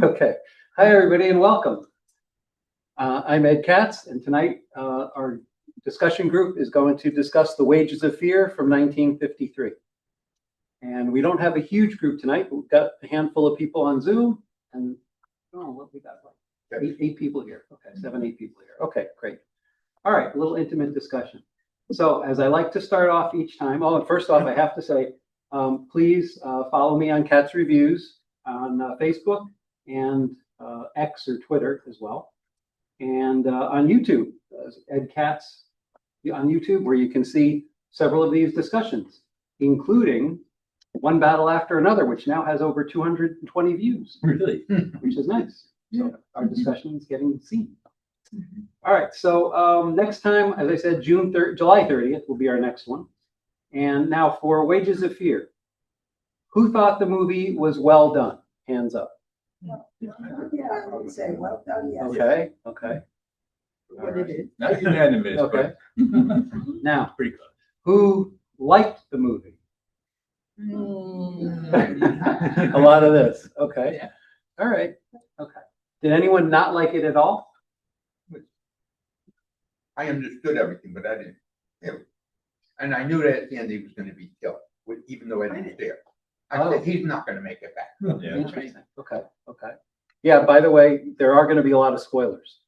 Okay. Hi, everybody, and welcome. I'm Ed Katz, and tonight our discussion group is going to discuss The Wages of Fear from 1953. And we don't have a huge group tonight, but we've got a handful of people on Zoom, and what we got? Like eight people here. Okay, 8 people here. Okay, great. All right, a little intimate discussion. So, as I like to start off each time, and first off, I have to say, please follow me on Katz Reviews on Facebook and X or Twitter as well, and on YouTube, Ed Katz on YouTube, where you can see several of these discussions, including One Battle After Another, which now has over 220 views. Really? Which is nice. So our discussion is getting seen. All right, so next time, as I said, July 30th will be our next one. And now for Wages of Fear. Who thought the movie was well done? Hands up. Yeah, I would say well done, yes. Okay, okay. What it is. Not unanimous, Okay. Now, pretty close. who liked the movie? A lot of this. Okay. Yeah. All right. Okay. Did anyone not like it at all? I understood everything, but I didn't. And I knew that at the end he was going to be killed, even though I didn't see it. I said, he's not going to make it back. Yeah. Interesting. Okay. Okay. Yeah. By the way, there are going to be a lot of spoilers.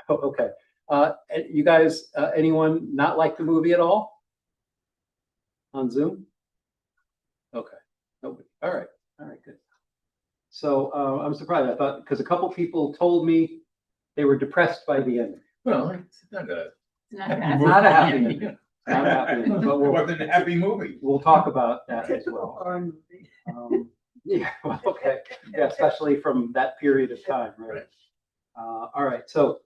Okay. You guys, anyone not like the movie at all? On Zoom? Okay. Nobody. All right. All right. Good. So I'm surprised. I thought because a couple people told me they were depressed by the ending. Well, it's not a Not a happy ending. Not a happy ending. But It wasn't a happy movie. we'll talk about that as Typical well. foreign movie. Yeah. Well, okay. Yeah. Especially from that period of time, right? All right. So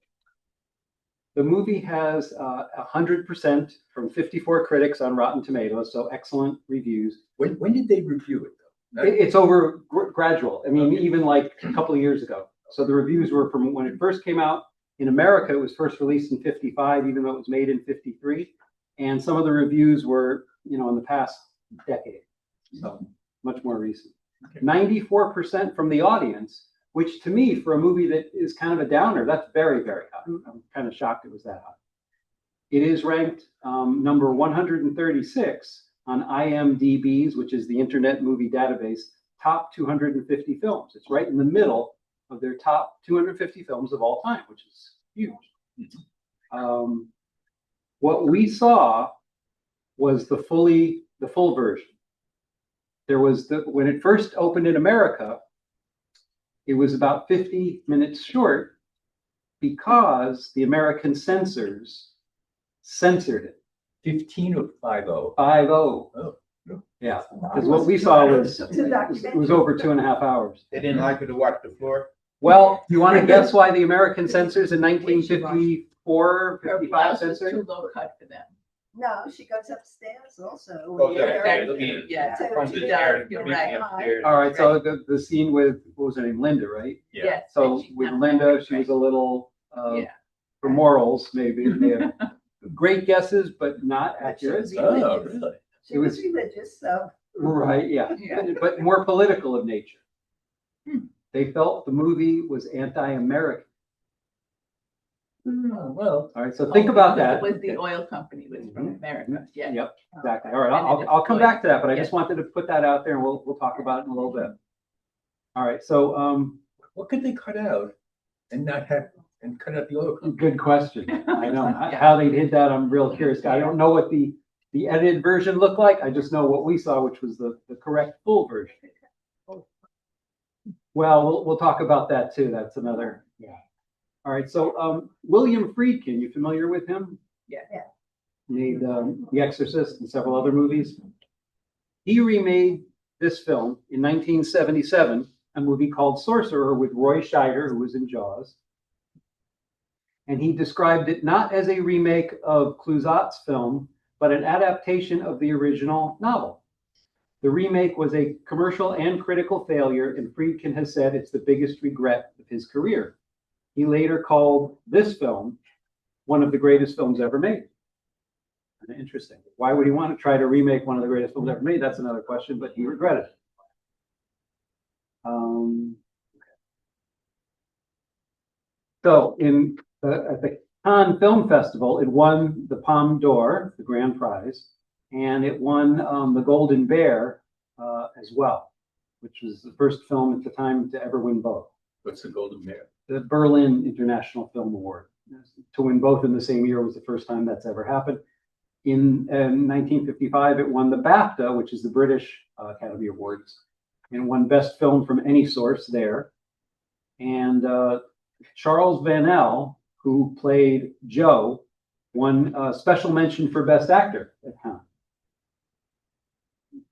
the movie has 100% from 54 critics on Rotten Tomatoes, so excellent reviews. when did they review it though? It's over gradual. I mean, even like a couple of years ago. So the reviews were from when it first came out. In America, it was first released in 55, even though it was made in 53. And some of the reviews were, in the past decade. So much more recent. 94% from the audience, which to me, for a movie that is kind of a downer, that's very, very high. I'm kind of shocked it was that high. It is ranked number 136 on IMDb's, which is the Internet Movie Database, top 250 films. It's right in the middle of their top 250 films of all time, which is huge. What we saw was the full version. There was when it first opened in America, it was about 50 minutes short because the American censors censored it. 15 or 50? 50. Oh, no. Yeah, because what we saw was it was over 2.5 hours. They didn't like it to watch the floor. Well, you want to guess why the American censors in 1954, 55 Too censored? low cut for them. No, she goes upstairs also. Oh, yeah. Yeah. You're right. All right, so the scene with, what was her name, Linda, right? Yeah. So with Linda, she was a little, for morals, maybe. They had great guesses, but not accurate. Oh, really? She was religious, so. Right, yeah, Yeah. but more political of nature. They felt the movie was anti-American. Oh, well. All right, so think about that. It was the oil company, was from America, yeah. Yep, exactly. All right, I'll come back to that, but I just wanted to put that out there, and we'll talk about it in a little bit. All right, so What could they cut out and not have, and cut out the oil company? good question. I know how they did that. I'm real curious. I don't know what the edited version looked like. I just know what we saw, which was the correct full version. Well, we'll talk about that too. That's another. Yeah. All right. So William Friedkin, you familiar with him? Yeah. Made The Exorcist and several other movies. He remade this film in 1977, a movie called Sorcerer with Roy Scheider, who was in Jaws. And he described it not as a remake of Clouzot's film, but an adaptation of the original novel. The remake was a commercial and critical failure, and Friedkin has said it's the biggest regret of his career. He later called this film one of the greatest films ever made. Interesting. Why would he want to try to remake one of the greatest films ever made? That's another question, but he regretted it. So at the Cannes Film Festival, it won the Palme d'Or, the grand prize, and it won the Golden Bear as well, which was the first film at the time to ever win both. What's the Golden Bear? The Berlin International Film Award. To win both in the same year was the first time that's ever happened. In 1955, it won the BAFTA, which is the British Academy Awards, and won Best Film from any source there. And Charles Vanel, who played Joe, won a special mention for Best Actor at Cannes.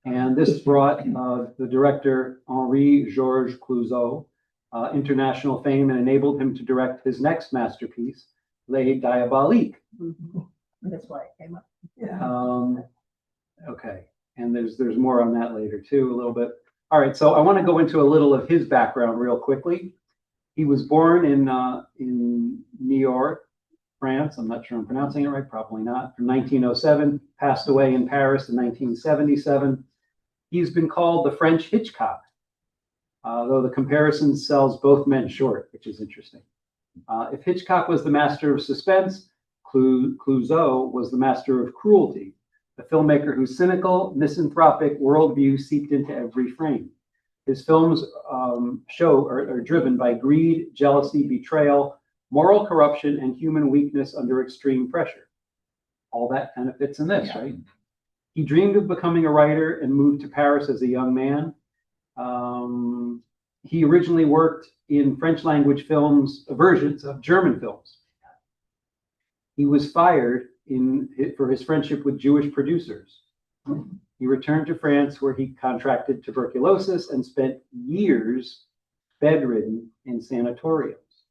And this brought the director Henri-Georges Clouzot international fame and enabled him to direct his next masterpiece, Les Diaboliques. That's why it came up. Okay, and there's more on that later too, a little bit. All right, so I want to go into a little of his background real quickly. He was born in New York, France. I'm not sure I'm pronouncing it right, probably not. From 1907, passed away in Paris in 1977. He's been called the French Hitchcock, though the comparison sells both men short, which is interesting. If Hitchcock was the master of suspense, Clouzot was the master of cruelty, a filmmaker whose cynical, misanthropic worldview seeped into every frame. His films are driven by greed, jealousy, betrayal, moral corruption, and human weakness under extreme pressure. All that kind of fits in this, right? He dreamed of becoming a writer and moved to Paris as a young man. He originally worked in French language films, versions of German films. He was fired for his friendship with Jewish producers. He returned to France where he contracted tuberculosis and spent years bedridden in sanatoriums.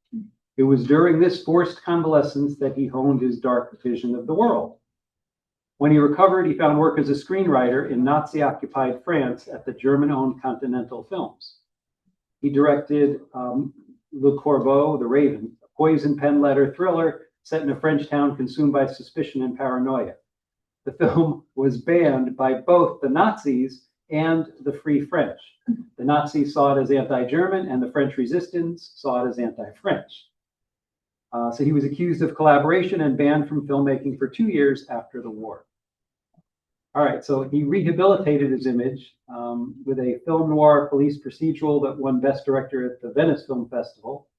It was during this forced convalescence that he honed his dark vision of the world. When he recovered, he found work as a screenwriter in Nazi-occupied France at the German-owned Continental Films. He directed Le Corbeau, The Raven, a poison pen letter thriller set in a French town consumed by suspicion and paranoia. The film was banned by both the Nazis and the Free French. The Nazis saw it as anti-German, and the French resistance saw it as anti-French. So he was accused of collaboration and banned from filmmaking for 2 years after the war. All right, so he rehabilitated his image with a film noir police procedural that won Best Director at the Venice Film Festival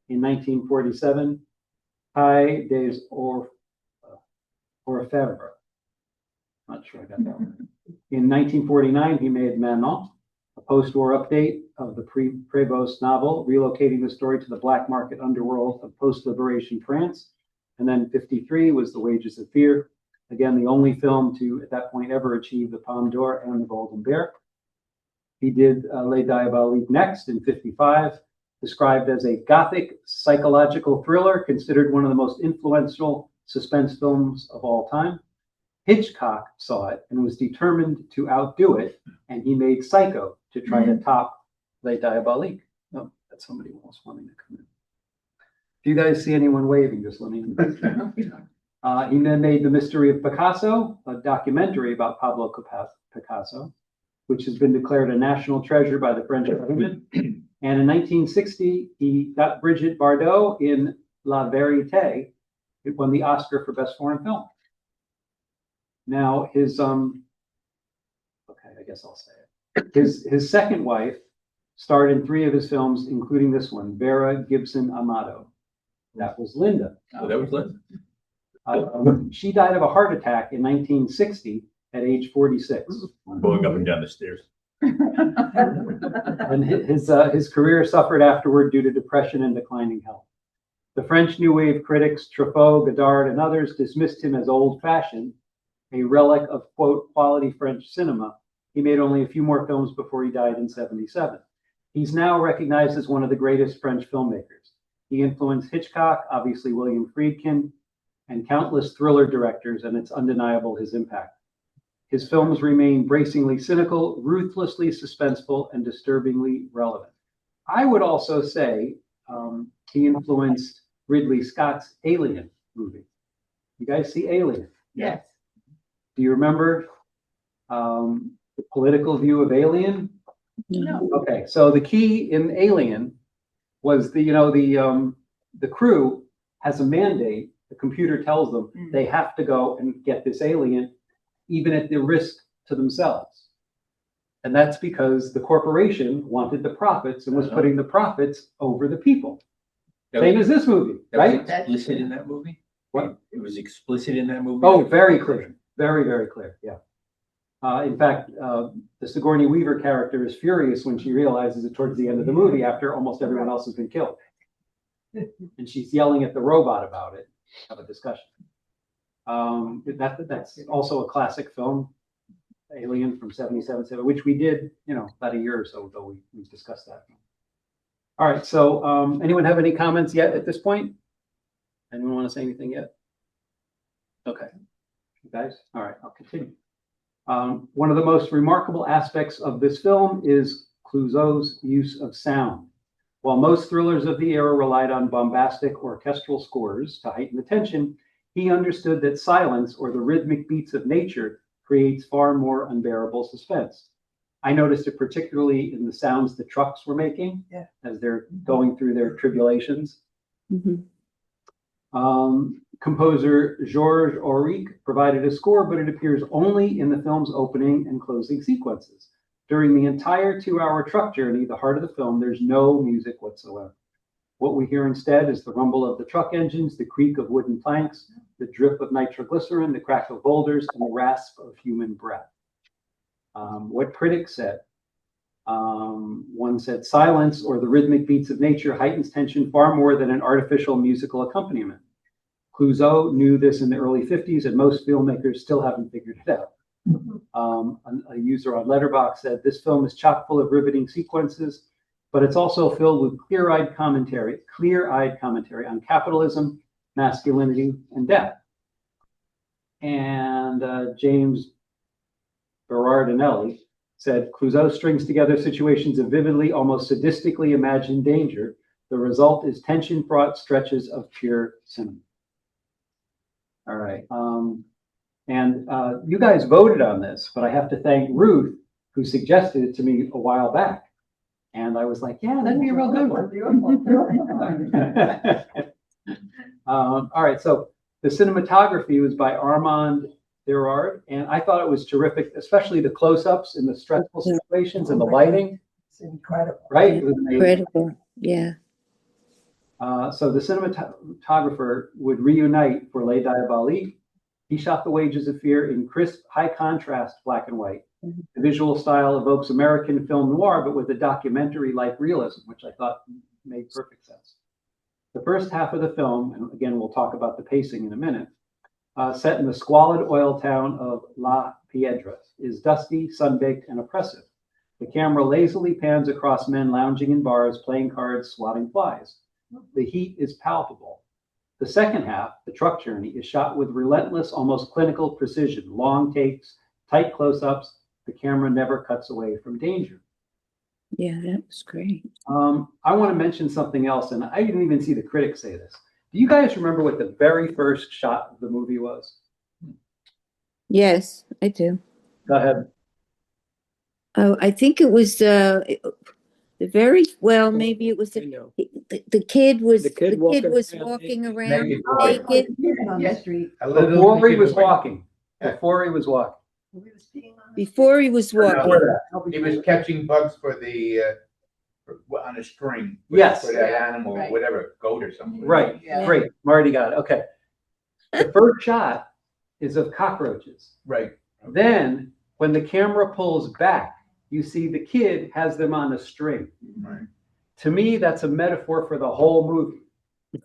in 1947, High des Orfèvres. Not sure I got that one. In 1949, he made Manon, a post-war update of the Prévost novel, relocating the story to the black market underworld of post-liberation France. And then 53 was The Wages of Fear, again, the only film to, at that point, ever achieve the Palme d'Or and the Golden Bear. He did Les Diaboliques next in 55, described as a gothic psychological thriller, considered one of the most influential suspense films of all time. Hitchcock saw it and was determined to outdo it, and he made Psycho to try to top Les Diaboliques. Oh, that's somebody else wanting to come in. If you guys see anyone waving, just let me know. He then made The Mystery of Picasso, a documentary about Pablo Picasso, which has been declared a national treasure by the French government. And in 1960, he got Brigitte Bardot in La Vérité. It won the Oscar for Best Foreign Film. Now, his okay, I guess I'll say it. His second wife starred in 3 of his films, including this one, Vera Gibson Amado. That was Linda. Oh, that was Linda. She died of a heart attack in 1960 at age 46. Going up and down the stairs. And his career suffered afterward due to depression and declining health. The French New Wave critics Truffaut, Godard, and others dismissed him as old-fashioned, a relic of, quote, quality French cinema. He made only a few more films before he died in 77. He's now recognized as one of the greatest French filmmakers. He influenced Hitchcock, obviously William Friedkin, and countless thriller directors, and it's undeniable his impact. His films remain bracingly cynical, ruthlessly suspenseful, and disturbingly relevant. I would also say he influenced Ridley Scott's Alien movie. You guys see Alien? Yes. Do you remember the political view of Alien? No. Okay, so the key in Alien was the crew has a mandate. The computer tells them they have to go and get this alien, even at the risk to themselves. And that's because the corporation wanted the profits and was putting the profits over the people. Same as this movie, right? That was explicit in that movie? What? It was explicit in that movie? Oh, very clear. Very, very clear. Yeah. In fact, the Sigourney Weaver character is furious when she realizes it towards the end of the movie after almost everyone else has been killed. And she's yelling at the robot about it, have a discussion. That's also a classic film, Alien from 77, which we did, about a year or so ago, we discussed that. All right, so anyone have any comments yet at this point? Anyone want to say anything yet? Okay, you guys, all right, I'll continue. One of the most remarkable aspects of this film is Clouseau's use of sound. While most thrillers of the era relied on bombastic orchestral scores to heighten the tension, he understood that silence, or the rhythmic beats of nature, creates far more unbearable suspense. I noticed it particularly in the sounds the trucks were making as they're going through their tribulations. Composer Georges Auric provided a score, but it appears only in the film's opening and closing sequences. During the entire 2-hour truck journey, the heart of the film, there's no music whatsoever. What we hear instead is the rumble of the truck engines, the creak of wooden planks, the drip of nitroglycerin, the crack of boulders, and the rasp of human breath. What critics said, one said, silence, or the rhythmic beats of nature, heightens tension far more than an artificial musical accompaniment. Clouseau knew this in the early 50s, and most filmmakers still haven't figured it out. A user on Letterboxd said, this film is chock full of riveting sequences, but it's also filled with clear-eyed commentary on capitalism, masculinity, and death. And James Berardinelli said, Clouseau strings together situations of vividly, almost sadistically imagined danger. The result is tension-fraught stretches of pure cinema. All right. And you guys voted on this, but I have to thank Ruth, who suggested it to me a while back. And I was like, yeah, that'd be a real good one. All right. So the cinematography was by Armand Derard, and I thought it was terrific, especially the close-ups in the stressful situations and the lighting. It's incredible. Right? It was amazing. Incredible, yeah. So the cinematographer would reunite for Les Diaboliques. He shot The Wages of Fear in crisp, high-contrast black and white. The visual style evokes American film noir, but with a documentary-like realism, which I thought made perfect sense. The first half of the film, and again, we'll talk about the pacing in a minute, set in the squalid oil town of La Piedra, is dusty, sun-baked, and oppressive. The camera lazily pans across men lounging in bars, playing cards, swatting flies. The heat is palpable. The second half, the truck journey, is shot with relentless, almost clinical precision, long takes, tight close-ups. The camera never cuts away from danger. Yeah, that was great. I want to mention something else, and I didn't even see the critics say this. Do you guys remember what the very first shot of the movie was? Yes, I do. Go ahead. Oh, I think it was maybe it was the kid was walking around Naked. naked. On the street. Before he was walking. Before he was walking. He was peeing on the Before he was walking. He was catching bugs for the, on a string. Yes. For that animal, Right. whatever, goat or something. Right, Yeah. great. Marty got it. Okay. The first shot is of cockroaches. Right. Then, when the camera pulls back, you see the kid has them on a string. Right. To me, that's a metaphor for the whole movie.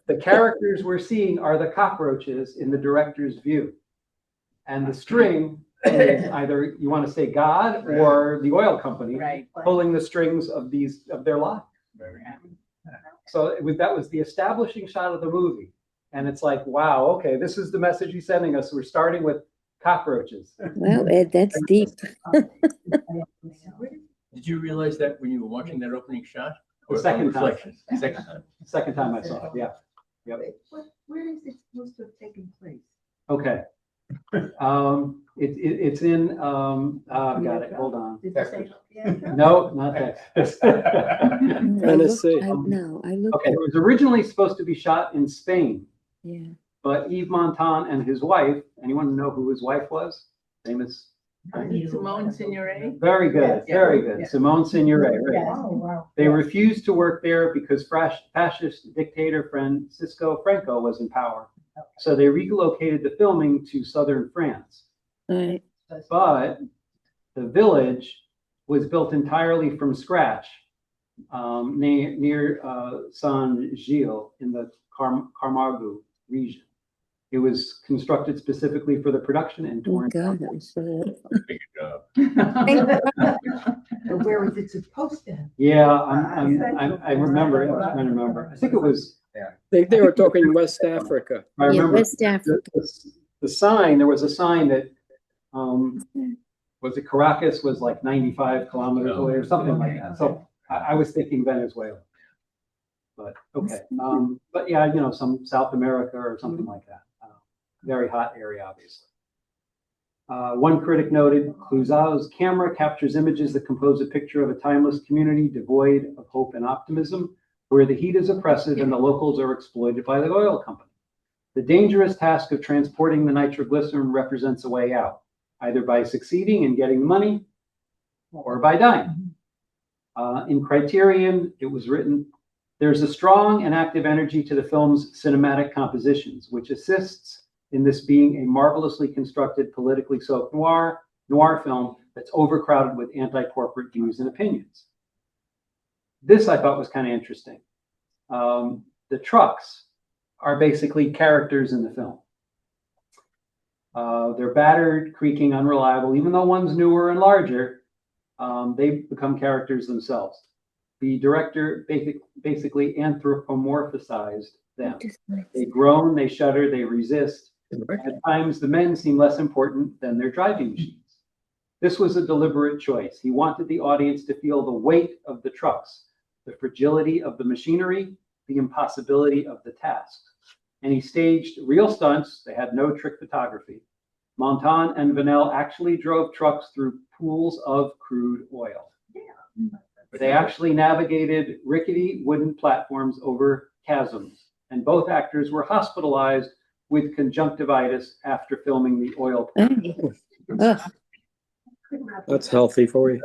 The characters we're seeing are the cockroaches in the director's view. And the string is either, you want to say God or the oil company Right. pulling the strings of their lives. Very happy. So that was the establishing shot of the movie. And it's like, wow, okay, this is the message he's sending us. We're starting with cockroaches. Well, Ed, that's deep. Did you realize that when you were watching that opening shot? The second time. Reflection? Second time. Second time I saw it, yeah. Yep. Where is it supposed to have taken place? Okay. It's in, got it, hold on. Did you say Pietro? No, not Texas. Tennessee. No, I looked. Okay, it was originally supposed to be shot in Spain, Yeah. but Yves Montand and his wife, anyone know who his wife was? Famous. Simone Signoret. Very good, Yeah. very good. Yeah. Simone Signoret, right. Yes. Oh, wow. They refused to work there because fascist dictator Francisco Franco was in power. So they relocated the filming to southern France. Right. But the village was built entirely from scratch near Saint-Gilles in the Camargue region. It was constructed specifically for the production and Oh, touring. God, that was so. Big job. But where was it supposed to? Yeah, I remember it. I'm trying to remember. I think it was. They were talking West Africa. I Yeah, remember West Africa. the sign. There was a sign that was it Caracas was like 95 kilometers away or something like that. So I was thinking Venezuela. But okay, but yeah, you know, some South America or something like that. Very hot area, obviously. One critic noted, Clouseau's camera captures images that compose a picture of a timeless community devoid of hope and optimism, where the heat is oppressive and the locals are exploited by the oil company. The dangerous task of transporting the nitroglycerin represents a way out, either by succeeding in getting the money or by dying. In Criterion, it was written, there's a strong and active energy to the film's cinematic compositions, which assists in this being a marvelously constructed, politically soaked noir film that's overcrowded with anti-corporate views and opinions. This I thought was kind of interesting. The trucks are basically characters in the film. They're battered, creaking, unreliable. Even though one's newer and larger, they become characters themselves. The director basically anthropomorphized them. They groan, they shudder, they resist. At times, the men seem less important than their driving machines. This was a deliberate choice. He wanted the audience to feel the weight of the trucks, the fragility of the machinery, the impossibility of the task. And he staged real stunts. They had no trick photography. Montand and Vanel actually drove trucks through pools of crude oil. They actually navigated rickety wooden platforms over chasms, and both actors were hospitalized with conjunctivitis after filming the oil plant. That's healthy for you.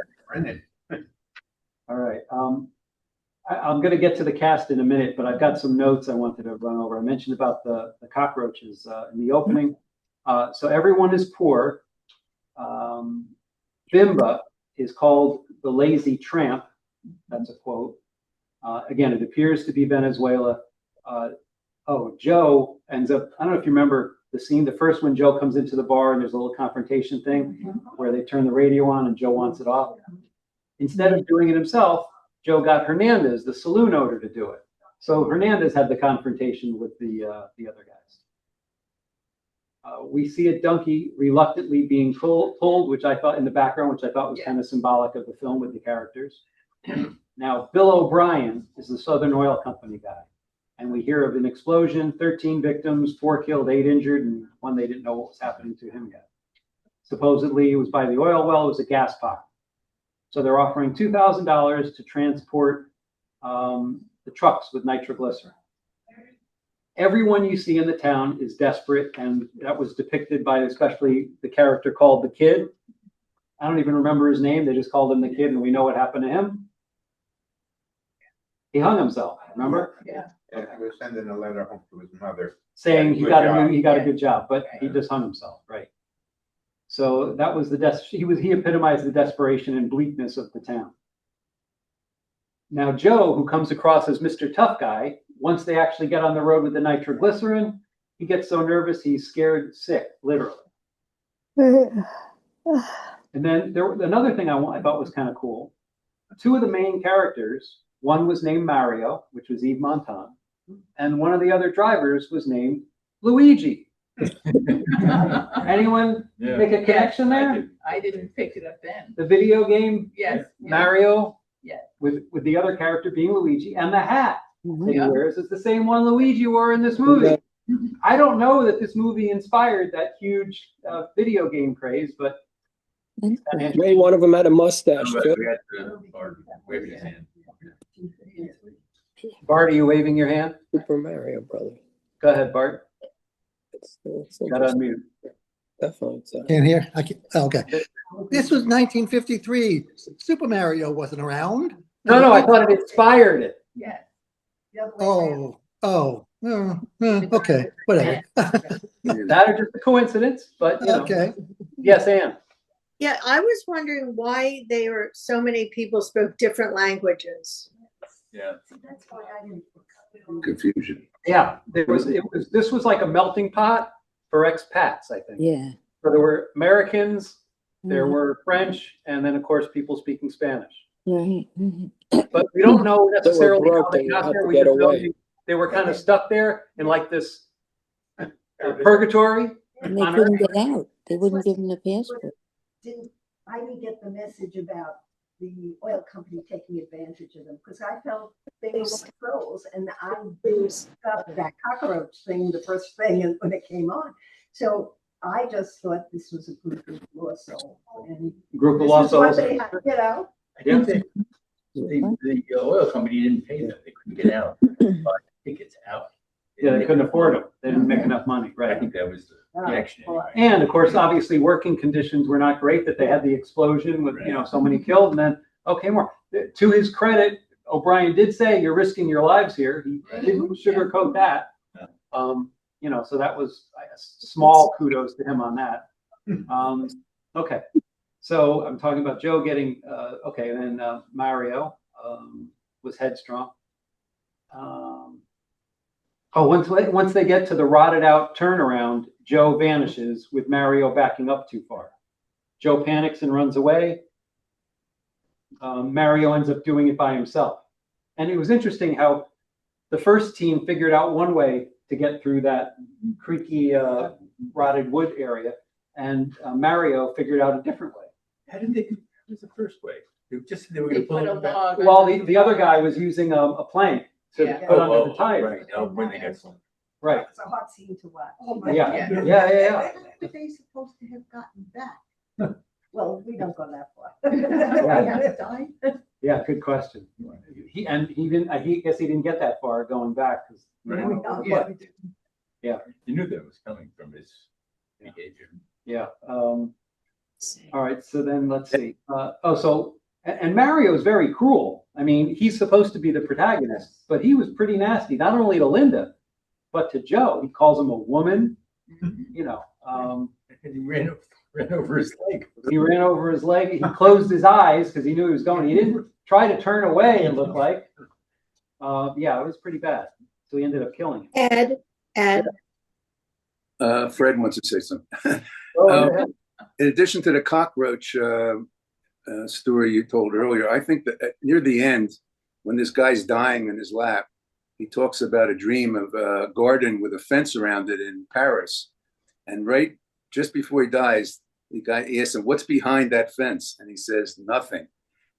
All right. I'm going to get to the cast in a minute, but I've got some notes I wanted to run over. I mentioned about the cockroaches in the opening. So everyone is poor. Bimba is called the lazy tramp. That's a quote. Again, it appears to be Venezuela. Joe ends up, I don't know if you remember the scene, the first when Joe comes into the bar and there's a little confrontation thing where they turn the radio on and Joe wants it off. Instead of doing it himself, Joe got Hernandez, the saloon owner, to do it. So Hernandez had the confrontation with the other guys. We see a donkey reluctantly being pulled, which I thought in the background, which I thought was kind of symbolic of the film with the characters. Now, Bill O'Brien is the Southern Oil Company guy. And we hear of an explosion, 13 victims, 4 killed, 8 injured, and one they didn't know what was happening to him yet. Supposedly it was by the oil well, it was a gas pipe. So they're offering $2,000 to transport the trucks with nitroglycerin. Everyone you see in the town is desperate, and that was depicted by especially the character called the Kid. I don't even remember his name. They just called him the Kid, and we know what happened to him. He hung himself, remember? Yeah. And he was sending a letter home to his mother. Saying he got a good job, but Right. he just hung himself, right? So that was he epitomized the desperation and bleakness of the town. Now Joe, who comes across as Mr. Tough Guy, once they actually get on the road with the nitroglycerin, he gets so nervous he's scared sick, literally. And then another thing I thought was kind of cool. 2 of the main characters, one was named Mario, which was Yves Montand, and one of the other drivers was named Luigi. Anyone make a connection there? I didn't pick it up then. The video game, Yes. Mario, Yes. with the other character being Luigi, and the hat that he Yeah. wears is the same one Luigi wore in this movie. I don't know that this movie inspired that huge video game craze, but Maybe one of them had a mustache. too. Bart, are you waving your hand? Super Mario brother. Go ahead, Bart. It's Got to unmute. definitely. Can't hear? I can't, okay. This was 1953. Super Mario wasn't around. No, I thought it inspired it. Yeah. The other way around. Okay, whatever. That or just a coincidence, but you know. Okay. Yes, Ann. Yeah, I was wondering why so many people spoke different languages. Yeah. That's why I didn't. Confusion. Yeah, this was like a melting pot for expats, I think. Yeah. So there were Americans, there Mhm. were French, and then of course people speaking Spanish. Right. Mhm. But we don't know necessarily how broke, they they got had there. to We get just know away. they were kind of stuck there in like this purgatory. And they on couldn't Earth. get out. They wouldn't give them the passport. I didn't get the message about the oil company taking advantage of them, because I felt they were like trolls, and I got that cockroach thing the first thing when it came on. So I just thought this was a group of lost souls, and Group of this lost is what souls. they had, you know. I think the oil company didn't pay them. They couldn't get out. Buy tickets out. Yeah, they couldn't afford them. They didn't make enough money, I right? think that was the action. Well, And of course, obviously, working conditions were not great, that they had the explosion with, so many killed, and then, okay, more. To his credit, O'Brien did say, you're risking your lives here. He didn't sugarcoat that. So that was a small kudos to him on that. Okay. So I'm talking about Joe getting, and then Mario was headstrong. Once they get to the rotted out turnaround, Joe vanishes with Mario backing up too far. Joe panics and runs away. Mario ends up doing it by himself. And it was interesting how the first team figured out one way to get through that creaky, rotted wood area, and Mario figured out a different way. How did they do? What was the first way? They were going to pull Put a it back. log. Well, the other guy was using a plank to Yeah. put under the tire. Right. Oh, when they got some. Right. It's a hot scene to watch. Oh my Yeah. God. Yeah. When were they supposed to have gotten back? Well, we don't go that far. Yeah, good question. He didn't. I guess he didn't get that far going back because. Right. Yeah. You knew that was coming from his behavior. Yeah. All right. So then let's see. And Mario is very cruel. I mean, he's supposed to be the protagonist, but he was pretty nasty, not only to Linda, but to Joe. He calls him a woman. And he ran over his leg. He ran over his leg. He closed his eyes because he knew he was going. He didn't try to turn away, it looked like. It was pretty bad. So he ended up killing him. Ed, Fred wants to say something. Go ahead. In addition to the cockroach story you told earlier, I think that near the end, when this guy's dying in his lap, he talks about a dream of a garden with a fence around it in Paris. And right just before he dies, the guy asks him, "What's behind that fence?" And he says, "Nothing."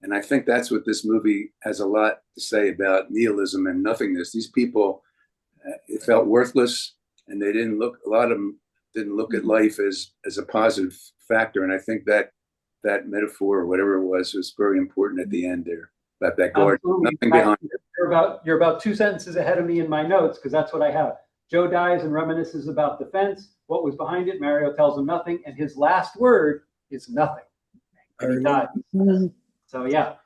And I think that's what this movie has a lot to say about nihilism and nothingness. These people, it felt worthless, and they didn't look. A lot of them didn't look at life as a positive factor. And I think that metaphor or whatever it was very important at the end there about that garden. Absolutely. Nothing behind it. You're about 2 sentences ahead of me in my notes because that's what I have. Joe dies and reminisces about the fence. What was behind it? Mario tells him nothing, and his last word is nothing. And he dies. So yep.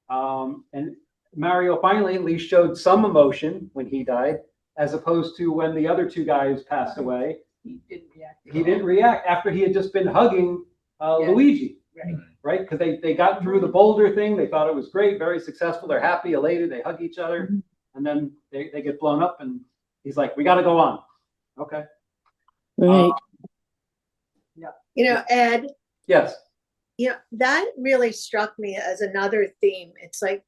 And Mario finally at least showed some emotion when he died, as opposed to when the other two guys passed away. He didn't react. He didn't react after he had just been hugging Luigi, Right. right? Because they got through the boulder thing. They thought it was great, very successful. They're happy, elated. They hug each other, and then they get blown up, and he's like, "We got to go on." Okay. Right. Ed, Yes. that really struck me as another theme. It's like,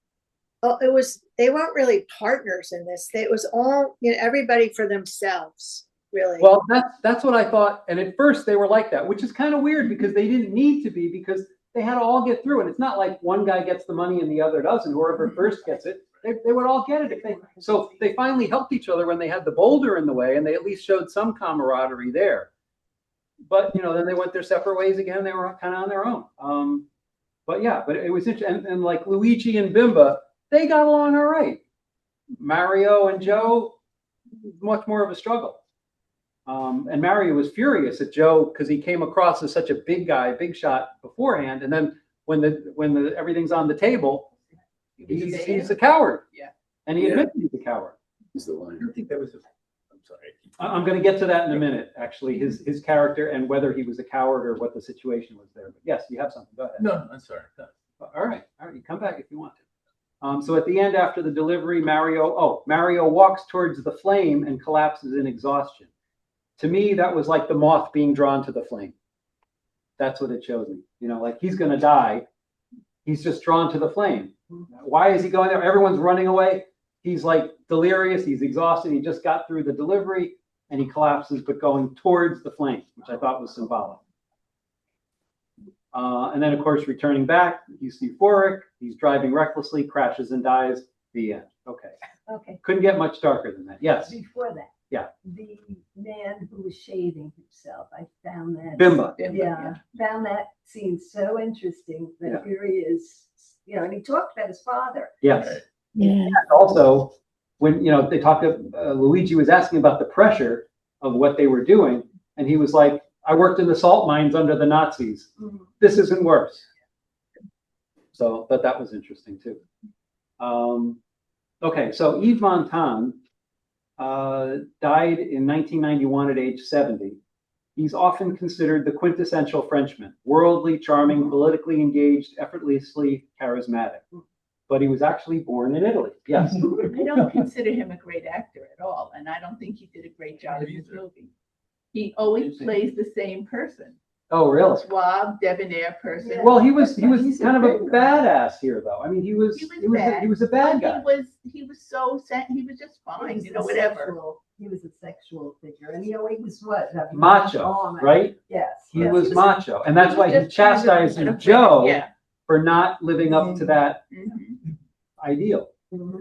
they weren't really partners in this. It was all, everybody for themselves, really. Well, that's what I thought. And at first they were like that, which is kind of weird because they didn't need to be, because they had to all get through. And it's not like one guy gets the money and the other doesn't. Whoever first gets it They would all get it. So they finally helped each other when they had the boulder in the way, and they at least showed some camaraderie there. But, then they went their separate ways again. They were kind of on their own. But it was interesting. And like Luigi and Bimba, they got along all right. Mario and Joe, much more of a struggle. And Mario was furious at Joe because he came across as such a big guy, big shot beforehand. And then when everything's on the table, he's a coward. Yeah. And he admits he's a coward. Is the I line. don't think that was I'm sorry. I'm going to get to that in a minute, actually, his character and whether he was a coward or what the situation was there. But yes, you have something. Go ahead. No, I'm sorry. No. All right. You come back if you want to. So at the end, after the delivery, Mario walks towards the flame and collapses in exhaustion. To me, that was like the moth being drawn to the flame. That's what it showed me. Like he's going to die. He's just drawn to the flame. Why is he going there? Everyone's running away. He's like delirious. He's exhausted. He just got through the delivery and he collapses, but going towards the flame, which I thought was symbolic. And then, of course, returning back, he's euphoric. He's driving recklessly, crashes and dies. The end. Okay. Couldn't get much darker than that. Yes. Before that. Yeah. The man who was shaving himself, I found that. Bimba. Yeah. Found that scene so interesting that here he is, and he talked about his father. Yes. Right. Yeah. And also, when they talked, Luigi was asking about the pressure of what they were doing, and he was like, "I worked in the salt mines under the Nazis. This isn't worse." So, but that was interesting too. Okay, so Yves Montand died in 1991 at age 70. He's often considered the quintessential Frenchman: worldly, charming, politically engaged, effortlessly charismatic. But he was actually born in Italy. Yes. I don't consider him a great actor at all, and I don't think he did a great job in this movie. He always plays the same person. Oh, really? Suave, debonair person. Yeah. Well, he was kind of a badass here, though. I mean, he was a bad guy. He was so sad. He was just fine, He was a sexual figure, and he was what? Macho, right? Yes. He was macho, and that's why he chastised Joe for not living up to that ideal.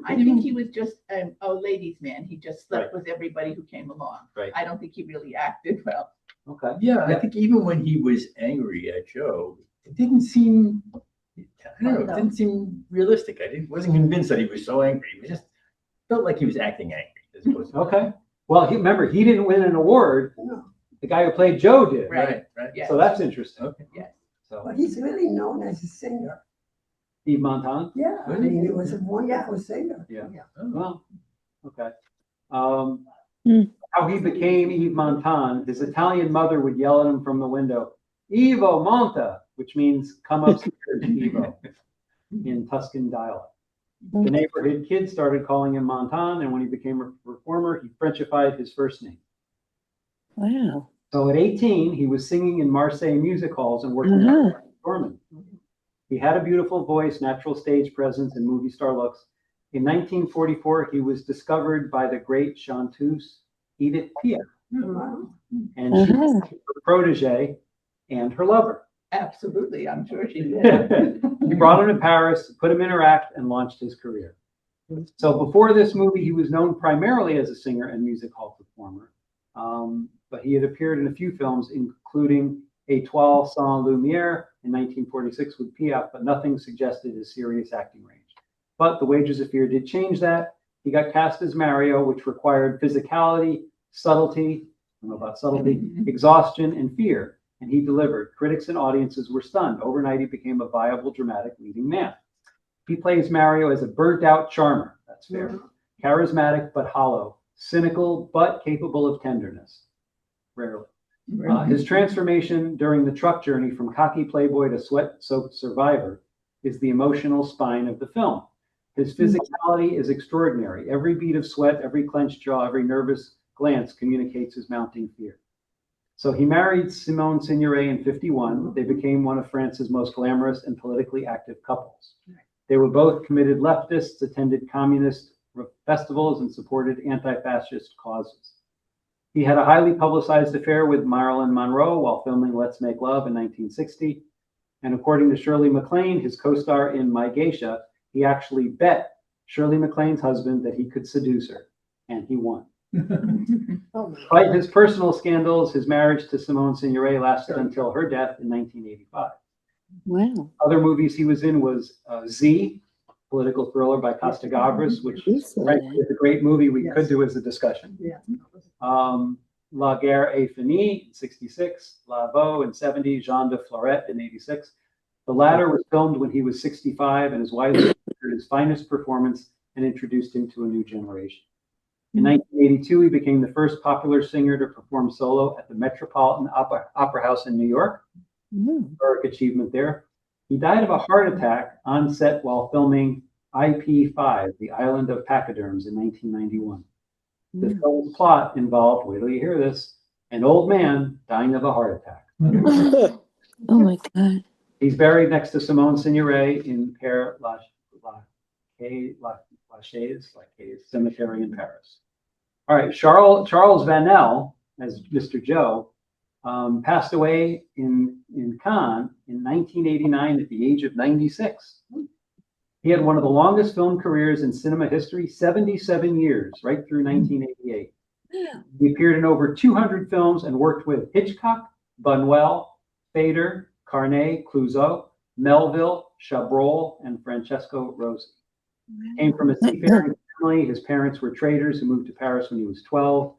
I think he was just a ladies' man. He just slept with everybody who came along. Right. I don't think he really acted well. Okay. Yeah, I think even when he was angry at Joe, it didn't seem, I don't know, it didn't seem realistic. Wasn't convinced that he was so angry. It just felt like he was acting angry. As opposed to Okay. Well, remember, he didn't win an award. The guy who played Joe did. Right. Yes. So that's interesting. Okay. Yes. So But he's really known as a singer. Yves Montand. Yeah, I Really? mean, he was a wonderful singer. Yeah. Oh. Well, okay. How he became Yves Montand, his Italian mother would yell at him from the window, "Ivo monta," which means "come upstairs, Ivo," in Tuscan dialect. The neighborhood kids started calling him Montand, and when he became a performer, he Frenchified his first name. Wow. So at 18, he was singing in Marseille music halls and working with Dorman. He had a beautiful voice, natural stage presence, and movie star looks. In 1944, he was discovered by the great chanteuse Edith Piaf, and she was her protege and her lover. Absolutely, I'm sure she did. He brought him to Paris, put him in her act, and launched his career. So before this movie, he was known primarily as a singer and music hall performer. But he had appeared in a few films, including Étoile sans lumière in 1946 with Piaf, but nothing suggested his serious acting range. But The Wages of Fear did change that. He got cast as Mario, which required physicality, subtlety, I don't know about subtlety, exhaustion, and fear. And he delivered. Critics and audiences were stunned. Overnight, he became a viable, dramatic leading man. He plays Mario as a burnt-out charmer. That's fair. Charismatic but hollow. Cynical but capable of tenderness. Rarely. His transformation during the truck journey from cocky playboy to sweat-soaked survivor is the emotional spine of the film. His physicality is extraordinary. Every bead of sweat, every clenched jaw, every nervous glance communicates his mounting fear. So he married Simone Signoret in 1951. They became one of France's most glamorous and politically active couples. They were both committed leftists, attended communist festivals, and supported anti-fascist causes. He had a highly publicized affair with Marilyn Monroe while filming Let's Make Love in 1960. And according to Shirley MacLaine, his co-star in My Geisha, he actually bet Shirley MacLaine's husband, that he could seduce her, and he won. Oh, my. Despite his personal scandals, his marriage to Simone Signoret lasted until her death in 1985. Wow. Other movies he was in was Z, political thriller by Costa Gavras, which frankly is a great movie we could do as a discussion. Yeah. La Guerre est finie in 66, La Veau in 70, Jean de Florette in 86. The latter was filmed when he was 65 and is widely considered his finest performance and introduced him to a new generation. In 1982, he became the first popular singer to perform solo at the Metropolitan Opera House in New York. Historic achievement there. He died of a heart attack on set while filming IP5, The Island of Pachyderms, in 1991. The film's plot involved, wait till you hear this, an old man dying of a heart attack. Oh my God. He's buried next to Simone Signoret in Père Lachaise Cemetery in Paris. All right, Charles Vanel, as Mr. Joe, passed away in Cannes in 1989 at the age of 96. He had one of the longest film careers in cinema history, 77 years, right through 1988. He appeared in over 200 films and worked with Hitchcock, Buñuel, Fader, Carnet, Clouseau, Melville, Chabrol, and Francesco Rosi. Came from a seafaring family. His parents were traders who moved to Paris when he was 12.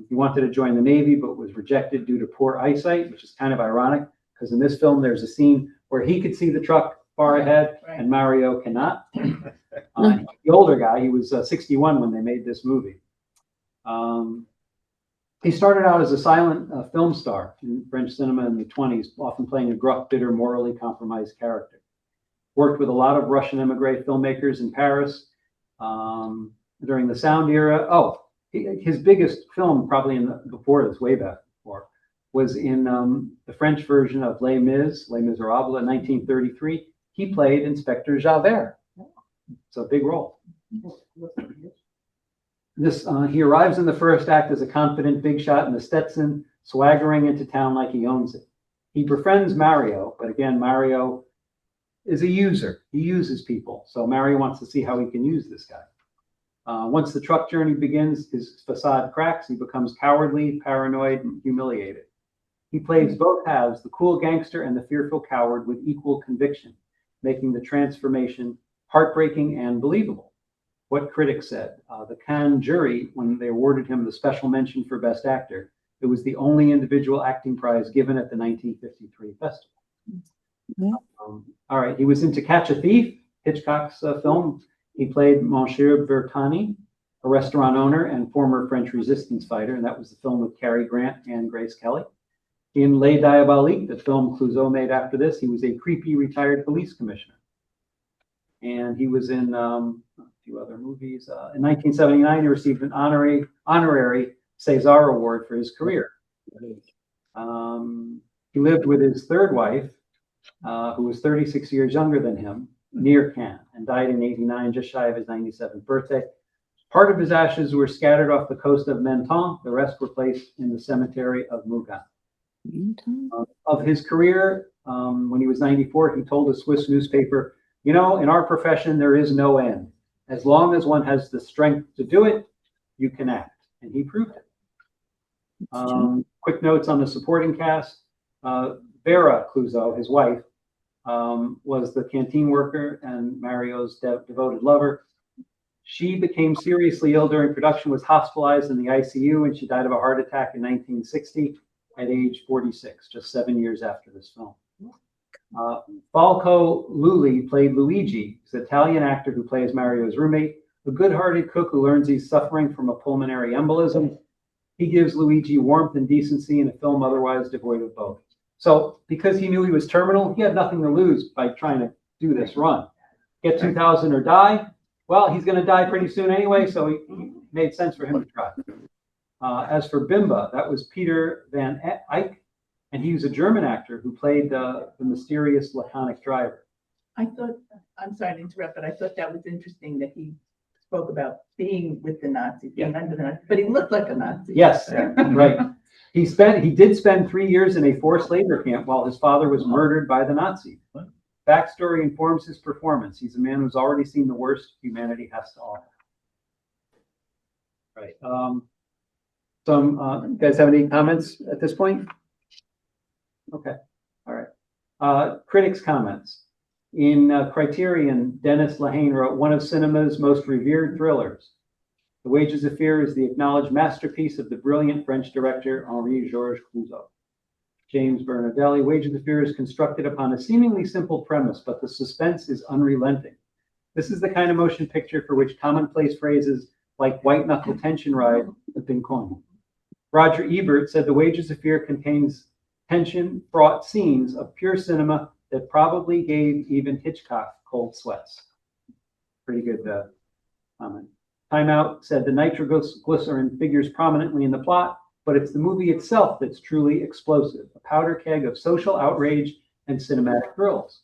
He wanted to join the Navy, but was rejected due to poor eyesight, which is kind of ironic because in this film, there's a scene where he could see the truck far ahead and Mario cannot. The older guy, he was 61 when they made this movie. He started out as a silent film star in French cinema in the 20s, often playing a gruff, bitter, morally compromised character. Worked with a lot of Russian emigre filmmakers in Paris during the sound era. Oh, his biggest film, probably before this, way back before, was in the French version of Les Miserables in 1933. He played Inspector Javert. It's a big role. He arrives in the first act as a confident big shot in the Stetson, swaggering into town like he owns it. He befriends Mario, but again, Mario is a user. He uses people. So Mario wants to see how he can use this guy. Once the truck journey begins, his facade cracks. He becomes cowardly, paranoid, and humiliated. He plays both halves, the cool gangster and the fearful coward, with equal conviction, making the transformation heartbreaking and believable. What critics said. The Cannes jury, when they awarded him the special mention for Best Actor, it was the only individual acting prize given at the 1953 festival. All right, he was in To Catch a Thief, Hitchcock's film. He played Monsieur Bertani, a restaurant owner and former French resistance fighter, and that was the film with Cary Grant and Grace Kelly. In Les Diaboliques, the film Clouseau made after this, he was a creepy retired police commissioner. And he was in a few other movies. In 1979, he received an honorary César Award for his career. He lived with his third wife, who was 36 years younger than him, near Cannes, and died in 89, just shy of his 97th birthday. Part of his ashes were scattered off the coast of Menton. The rest were placed in the cemetery of Mougon. Of his career, when he was 94, he told a Swiss newspaper, "You know, in our profession, there is no end. As long as one has the strength to do it, you can act." And he proved it. Quick notes on the supporting cast. Vera Clouseau, his wife, was the canteen worker and Mario's devoted lover. She became seriously ill during production, was hospitalized in the ICU, and she died of a heart attack in 1960 at age 46, just 7 years after this film. Falco Lulli played Luigi. He's an Italian actor who plays Mario's roommate, a good-hearted cook who learns he's suffering from a pulmonary embolism. He gives Luigi warmth and decency in a film otherwise devoid of both. So because he knew he was terminal, he had nothing to lose by trying to do this run. Get 2,000 or die. Well, he's going to die pretty soon anyway, so it made sense for him to try. As for Bimba, that was Peter Van Eyck, and he was a German actor who played the mysterious laconic driver. I thought, I'm sorry to interrupt, but I thought that was interesting that he spoke about being with the Nazis, being under the Nazis, but he looked like a Nazi. Yes, right. He did spend 3 years in a forced labor camp while his father was murdered by the Nazis. Backstory informs his performance. He's a man who's already seen the worst humanity has to offer. Right. You guys have any comments at this point? Okay. All right. Critics' comments. In Criterion, Dennis Lehane wrote, one of cinema's most revered thrillers. The Wages of Fear is the acknowledged masterpiece of the brilliant French director Henri-Georges. James Bernardelli, Wages of Fear is constructed upon a seemingly simple premise, but the suspense is unrelenting. This is the kind of motion picture for which commonplace phrases like white knuckle tension ride have been coined. Roger Ebert said The Wages of Fear contains tension-fraught scenes of pure cinema that probably gave even Hitchcock cold sweats. Pretty good comment. Time Out said the nitroglycerin figures prominently in the plot, but it's the movie itself that's truly explosive, a powder keg of social outrage and cinematic thrills.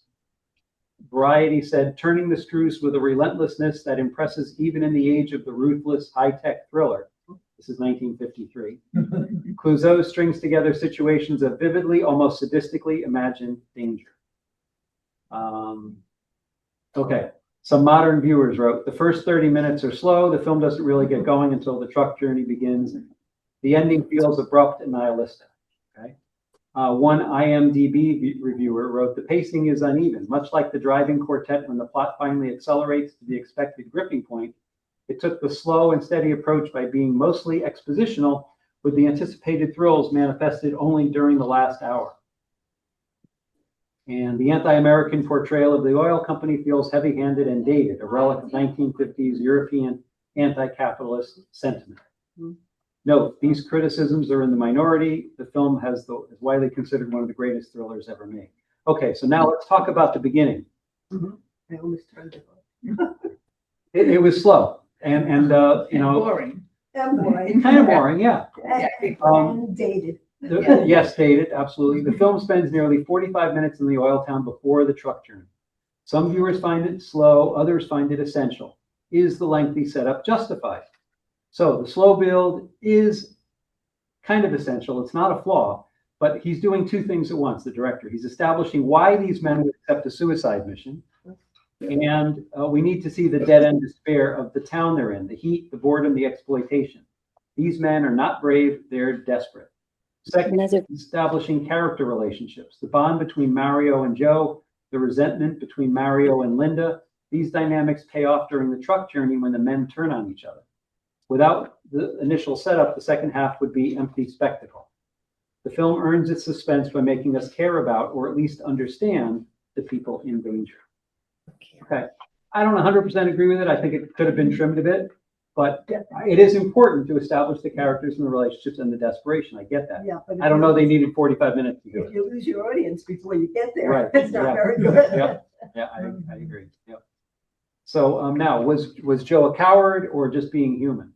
Variety said, turning the screws with a relentlessness that impresses even in the age of the ruthless high-tech thriller. This is 1953. Clouseau strings together situations of vividly, almost sadistically imagined danger. Okay, some modern viewers wrote, the first 30 minutes are slow. The film doesn't really get going until the truck journey begins. The ending feels abrupt and nihilistic. Okay. One IMDb reviewer wrote, the pacing is uneven, much like the driving quartet when the plot finally accelerates to the expected gripping point. It took the slow and steady approach by being mostly expositional, with the anticipated thrills manifested only during the last hour. And the anti-American portrayal of the oil company feels heavy-handed and dated, a relic of 1950s European anti-capitalist sentiment. Note, these criticisms are in the minority. The film is widely considered one of the greatest thrillers ever made. Okay, so now let's talk about the beginning. I almost turned it off. It was slow and you know, Boring. kind of boring, yeah. And dated. Yes, dated, absolutely. The film spends nearly 45 minutes in the oil town before the truck journey. Some viewers find it slow, others find it essential. Is the lengthy setup justified? So the slow build is kind of essential. It's not a flaw, but he's doing two things at once, the director. He's establishing why these men would accept a suicide mission. And we need to see the dead-end despair of the town they're in, the heat, the boredom, the exploitation. These men are not brave, they're desperate. Second, establishing character relationships, the bond between Mario and Joe, the resentment between Mario and Linda. These dynamics pay off during the truck journey when the men turn on each other. Without the initial setup, the second half would be empty spectacle. The film earns its suspense by making us care about, or at least understand, the people in danger. Okay, I don't 100% agree with it. I think it could have been trimmed a bit, but it is important to establish the characters and the relationships and the desperation. I get that. Yeah, but I don't know they needed 45 minutes to do if it. you lose your audience before you get there, Right, it's not yeah, very good. Yeah, I agree. Yeah. So now, was Joe a coward or just being human?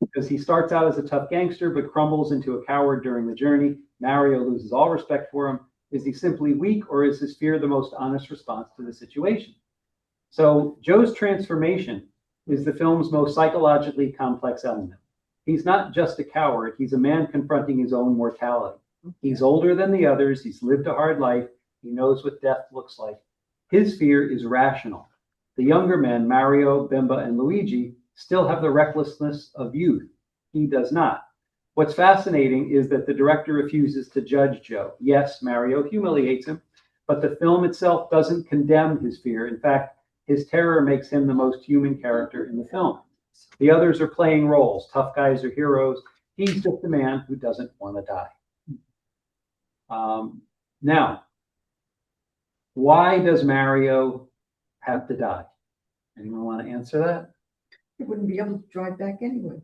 Because he starts out as a tough gangster, but crumbles into a coward during the journey. Mario loses all respect for him. Is he simply weak, or is his fear the most honest response to the situation? So Joe's transformation is the film's most psychologically complex element. He's not just a coward. He's a man confronting his own mortality. He's older than the others. He's lived a hard life. He knows what death looks like. His fear is rational. The younger men, Mario, Bimba, and Luigi, still have the recklessness of youth. He does not. What's fascinating is that the director refuses to judge Joe. Yes, Mario humiliates him, but the film itself doesn't condemn his fear. In fact, his terror makes him the most human character in the film. The others are playing roles. Tough guys are heroes. He's just a man who doesn't want to die. Now, why does Mario have to die? Anyone want to answer that? He wouldn't be able to drive back anyway.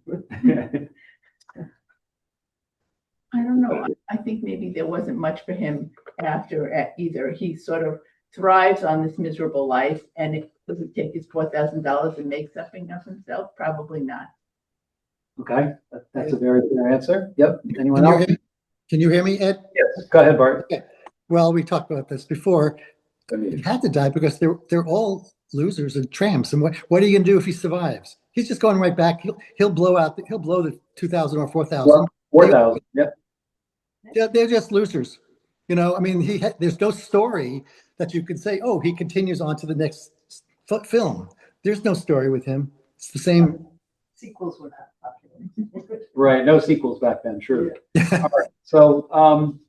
I don't know. I think maybe there wasn't much for him after either. He sort of thrives on this miserable life, and it doesn't take his $4,000 and make something of himself. Probably not. Okay, that's a very fair answer. Yep. Anyone else? Can you hear me, Ed? Yes. Go ahead, Bart. Okay. Well, we talked about this before. He had to die because they're all losers and tramps. And what are you gonna do if he survives? He's just going right back. He'll blow the 2,000 or 4,000. 4,000. Yep. Yeah, they're just losers. You know, I mean, there's no story that you could say, oh, he continues on to the next film. There's no story with him. It's the same. Sequels were not popular. Right, no sequels back then, true. Yeah. All right. So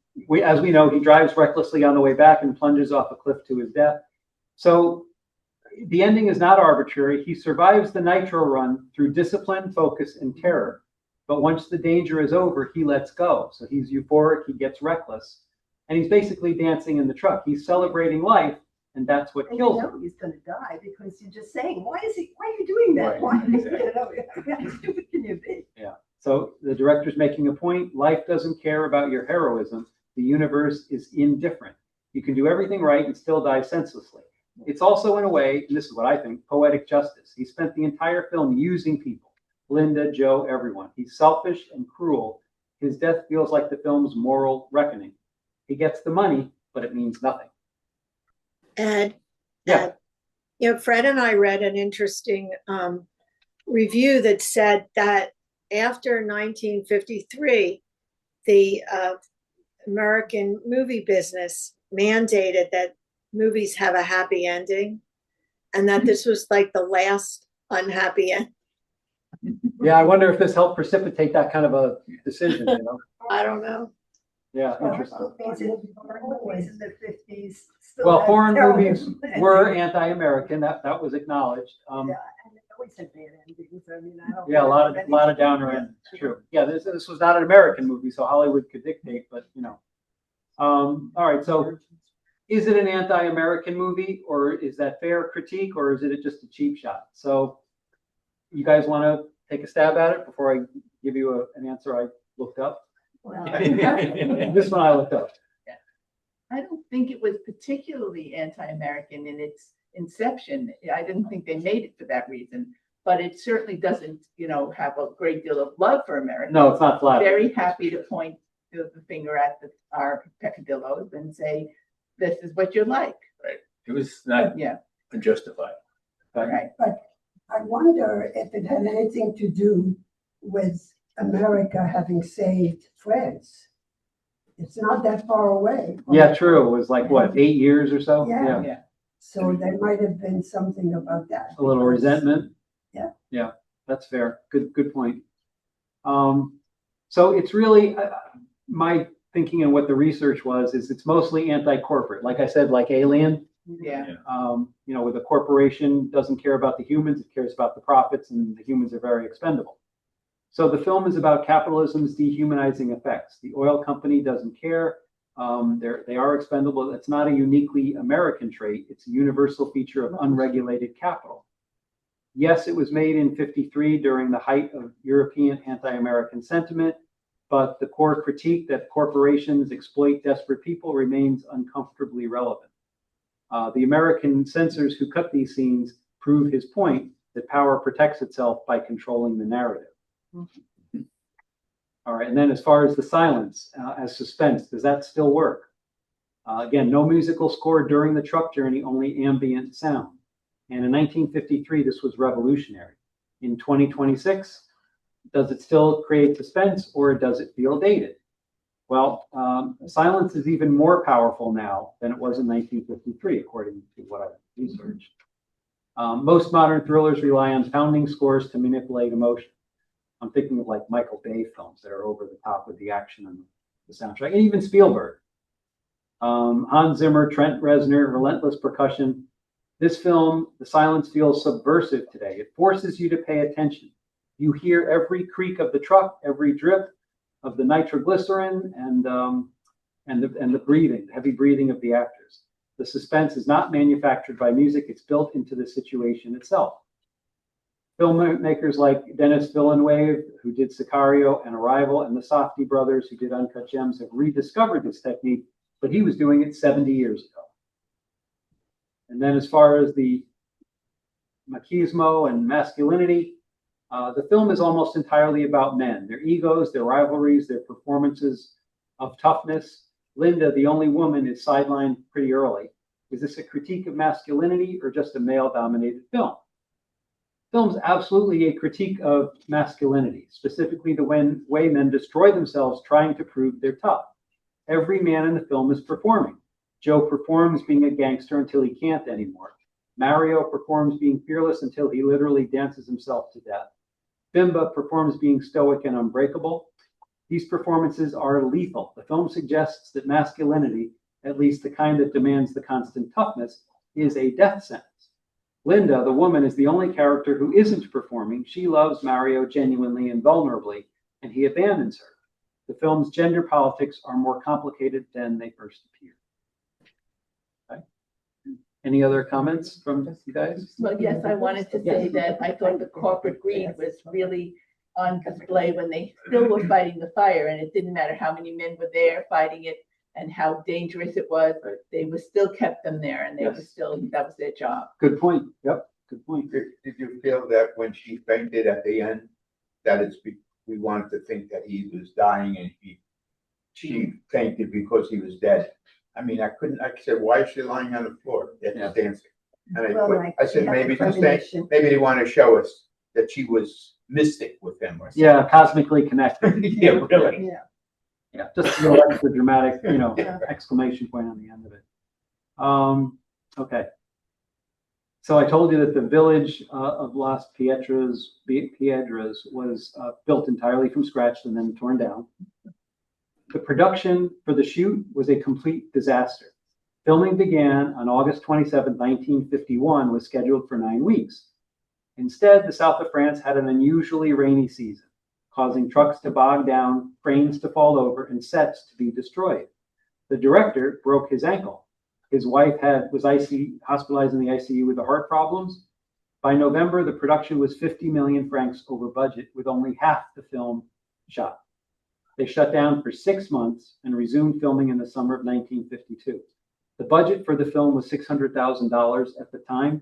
as we know, he drives recklessly on the way back and plunges off a cliff to his death. So the ending is not arbitrary. He survives the nitro run through discipline, focus, and terror. But once the danger is over, he lets go. So he's euphoric, he gets reckless, and he's basically dancing in the truck. He's celebrating life, and that's what And kills you know him. he's going to die because you're just saying, why are you doing that? Right, Why, exactly. how stupid can you be? Yeah. So the director's making a point. Life doesn't care about your heroism. The universe is indifferent. You can do everything right and still die senselessly. It's also, in a way, and this is what I think, poetic justice. He spent the entire film using people. Linda, Joe, everyone. He's selfish and cruel. His death feels like the film's moral reckoning. He gets the money, but it means nothing. And Yeah. you know, Fred and I read an interesting review that said that after 1953, the American movie business mandated that movies have a happy ending, and that this was like the last unhappy end. Yeah, I wonder if this helped precipitate that kind of a decision, you know? I don't know. Yeah, interesting. Movies in the 50s. still Well, had foreign terrible movies endings. were anti-American. That was acknowledged. Yeah, and they always had bad endings. I mean, I don't Yeah, a lot remember of anything. downer endings. True. Yeah, this was not an American movie, so Hollywood could dictate, but you know. All right, so is it an anti-American movie, or is that fair critique, or is it just a cheap shot? So you guys want to take a stab at it before I give you an answer I looked up? Well, This one I looked up. I don't think it was particularly anti-American in its inception. I didn't think they made it for that reason, but it certainly doesn't, have a great deal of love for America. No, it's not flat. Very happy to point the finger at our peccadillos and say, this is what you're like. Right. It was not Yeah, unjustified. right. But I wonder if it had anything to do with America having saved France. It's not that far away. Yeah, true. It was like, what, 8 years or so? Yeah. Yeah. So there might have been something about that. A little because- resentment. Yeah. Yeah, that's fair. Good point. So it's really, my thinking and what the research was, is it's mostly anti-corporate. Like I said, like Alien, Yeah. where the corporation doesn't care about the humans, it cares about the profits, and the humans are very expendable. So the film is about capitalism's dehumanizing effects. The oil company doesn't care. They are expendable. It's not a uniquely American trait. It's a universal feature of unregulated capital. Yes, it was made in '53 during the height of European anti-American sentiment, but the core critique that corporations exploit desperate people remains uncomfortably relevant. The American censors who cut these scenes prove his point that power protects itself by controlling the narrative. All right, and then as far as the silence as suspense, does that still work? Again, no musical score during the truck journey, only ambient sound. And in 1953, this was revolutionary. In 2026, does it still create suspense, or does it feel dated? Well, silence is even more powerful now than it was in 1953, according to what I've researched. Most modern thrillers rely on pounding scores to manipulate emotion. I'm thinking of like Michael Bay films that are over the top with the action and the soundtrack, and even Spielberg. Hans Zimmer, Trent Reznor, relentless percussion. This film, the silence feels subversive today. It forces you to pay attention. You hear every creak of the truck, every drip of the nitroglycerin, and the breathing, the heavy breathing of the actors. The suspense is not manufactured by music; it's built into the situation itself. Filmmakers like Denis Villeneuve, who did Sicario and Arrival, and the Safdie brothers, who did Uncut Gems, have rediscovered this technique, but he was doing it 70 years ago. And then as far as the machismo and masculinity, the film is almost entirely about men, their egos, their rivalries, their performances of toughness. Linda, the only woman, is sidelined pretty early. Is this a critique of masculinity or just a male-dominated film? Film's absolutely a critique of masculinity, specifically the way men destroy themselves trying to prove they're tough. Every man in the film is performing. Joe performs being a gangster until he can't anymore. Mario performs being fearless until he literally dances himself to death. Bimba performs being stoic and unbreakable. These performances are lethal. The film suggests that masculinity, at least the kind that demands the constant toughness, is a death sentence. Linda, the woman, is the only character who isn't performing. She loves Mario genuinely and vulnerably, and he abandons her. The film's gender politics are more complicated than they first appear. Okay. Any other comments from you guys? Well, yes, I wanted to say that I thought the corporate greed was really on display when they still were fighting the fire, and it didn't matter how many men were there fighting it and how dangerous it was. They were still kept them there, and they were still, that was their job. Good point. Yep, good point. Did you feel that when she fainted at the end, that we wanted to think that he was dying and she fainted because he was dead? I mean, I said, why is she lying on the floor? That's dancing. And I said, maybe they want to show us that she was mystic with him or something. Yeah, cosmically connected. Yeah, really. Yeah, just a little extra dramatic, exclamation point on the end of it. Okay. So I told you that the village of Las Piedras was built entirely from scratch and then torn down. The production for the shoot was a complete disaster. Filming began on August 27, 1951, was scheduled for 9 weeks. Instead, the south of France had an unusually rainy season, causing trucks to bog down, cranes to fall over, and sets to be destroyed. The director broke his ankle. His wife was hospitalized in the ICU with the heart problems. By November, the production was 50 million francs over budget, with only half the film shot. They shut down for 6 months and resumed filming in the summer of 1952. The budget for the film was $600,000 at the time,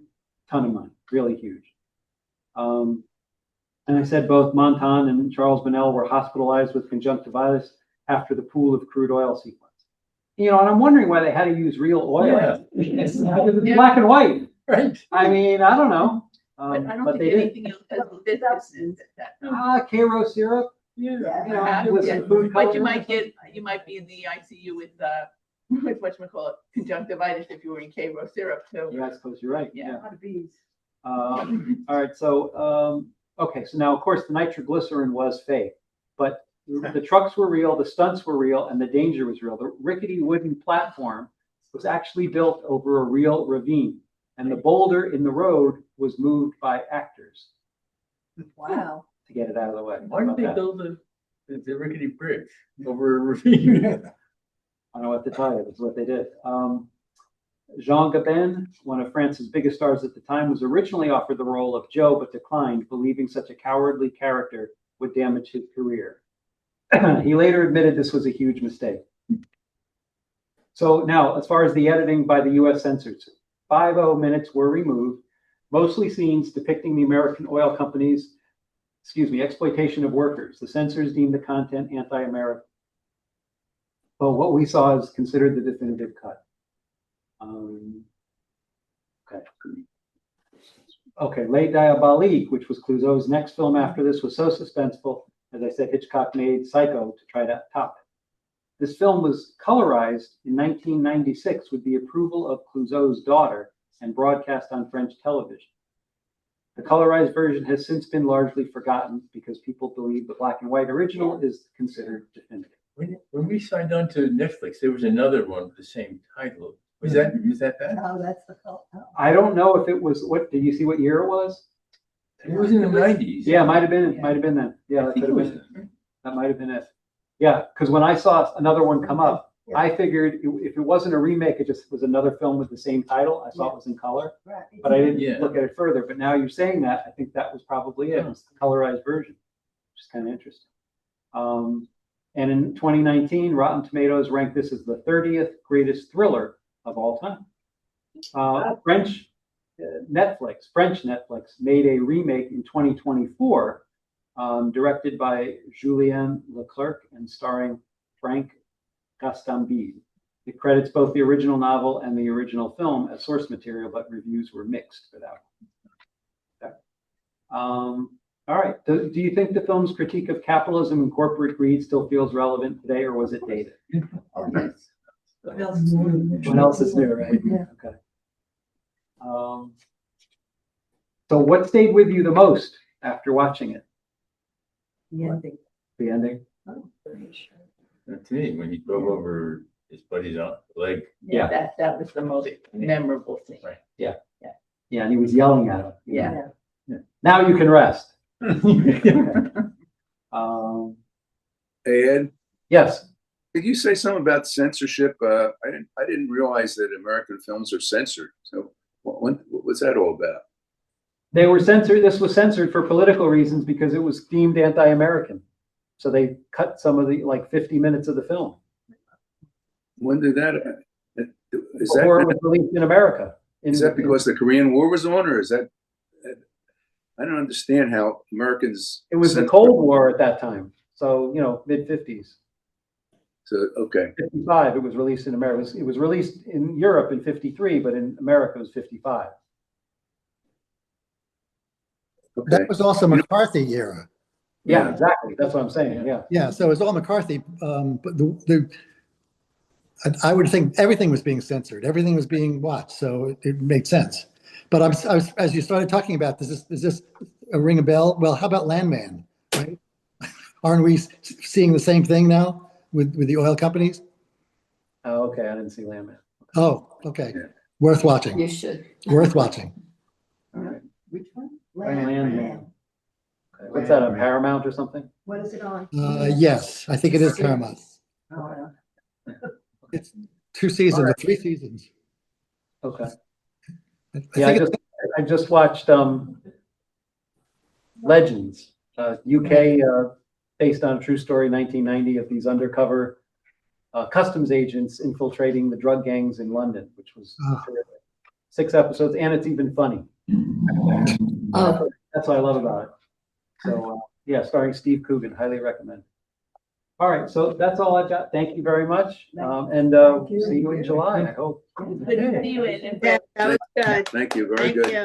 ton of money, really huge. And I said both Montan and Charles Bonnell were hospitalized with conjunctivitis after the pool of crude oil sequence. And I'm wondering why they had to use real oil. Because it's black and white. Right. I mean, I don't know. But I don't think anything else has this. Karo syrup. With some food But you coloring. might be in the ICU with whatchamacallit, conjunctivitis if you were in K-Row syrup too. Yeah, I suppose you're right. Yeah. A lot of bees. All right. So, okay. So now, of course, the nitroglycerin was fake, but the trucks were real, the stunts were real, and the danger was real. The rickety wooden platform was actually built over a real ravine, and the boulder in the road was moved by actors. Wow. To get it out of the way. Why did they build the rickety bridge over a ravine? I don't know what to tell you. That's what they did. Jean Gabin, one of France's biggest stars at the time, was originally offered the role of Joe, but declined, believing such a cowardly character would damage his career. He later admitted this was a huge mistake. So now, as far as the editing by the U.S. censors, 50 minutes were removed, mostly scenes depicting the American oil companies' exploitation of workers. The censors deemed the content anti-American. Well, what we saw is considered the definitive cut. Okay, Les Diaboliques, which was Clouseau's next film after this, was so suspenseful. As I said, Hitchcock made Psycho to try to top it. This film was colorized in 1996 with the approval of Clouseau's daughter and broadcast on French television. The colorized version has since been largely forgotten because people believe the black and white original is considered definitive. When we signed on to Netflix, there was another one with the same title. Was that Oh, that's the cult. Oh. I don't know if it was, did you see what year it was? It was in the 90s. Yeah, it might have been then. Yeah, that could have been. That might have been it. Yeah, because when I saw another one come up, I figured if it wasn't a remake, it just was another film with the same title. I saw it was in color, but I didn't look at it further. But now you're saying that, I think that was probably it. It was the colorized version, which is kind of interesting. And in 2019, Rotten Tomatoes ranked this as the 30th greatest thriller of all time. French Netflix made a remake in 2024, directed by Julien Leclerc and starring Frank Gastambide. It credits both the original novel and the original film as source material, but reviews were mixed for that one. All right. Do you think the film's critique of capitalism and corporate greed still feels relevant today, or was it dated? What else is new, right? Yeah. Okay. So what stayed with you the most after watching it? The ending. The ending? To me, when he drove over his buddy's leg. Yeah. That was the most memorable scene. Right. Yeah, and he was yelling at him. Yeah. Now you can rest. Hey, Ed, Yes. could you say something about censorship? I didn't realize that American films are censored. So what was that all about? They were censored. This was censored for political reasons because it was deemed anti-American. So they cut some of the, like 50 minutes of the film. When did that? Is Before it was that released in America. is that because the Korean War was on, or is that? I don't understand how Americans. It was the Cold War at that time. So, mid-50s. So, okay. 55, it was released in America. It was released in Europe in 53, but in America it was 55. Okay. That was also McCarthy era. Yeah, exactly. That's what I'm saying. Yeah. Yeah, so it was all McCarthy, but I would think everything was being censored. Everything was being watched, so it made sense. But I was, as you started talking about, does this ring a bell? Well, how about Landman? Right? Aren't we seeing the same thing now with the oil companies? Oh, okay. I didn't see Landman. Oh, okay. Yeah. Worth watching. You should. Worth watching. All right. Which one? Landman. Okay. What's that on Paramount or something? What is it on? Yes, I think it is Paramount. Oh, It's 2 seasons or 3 seasons. Okay. I Yeah, think I just watched Legends, UK, based on a true story, 1990, of these undercover customs agents infiltrating the drug gangs in London, which was terrific. 6 episodes, and it's even funny. Oh. That's what I love about it. So, yeah, starring Steve Coogan, highly recommend. All right, so that's all I've got. Thank you very much, and Thank you. see you in July, I hope. Good to see you in. That was good. Thank you. Very Thank good. you.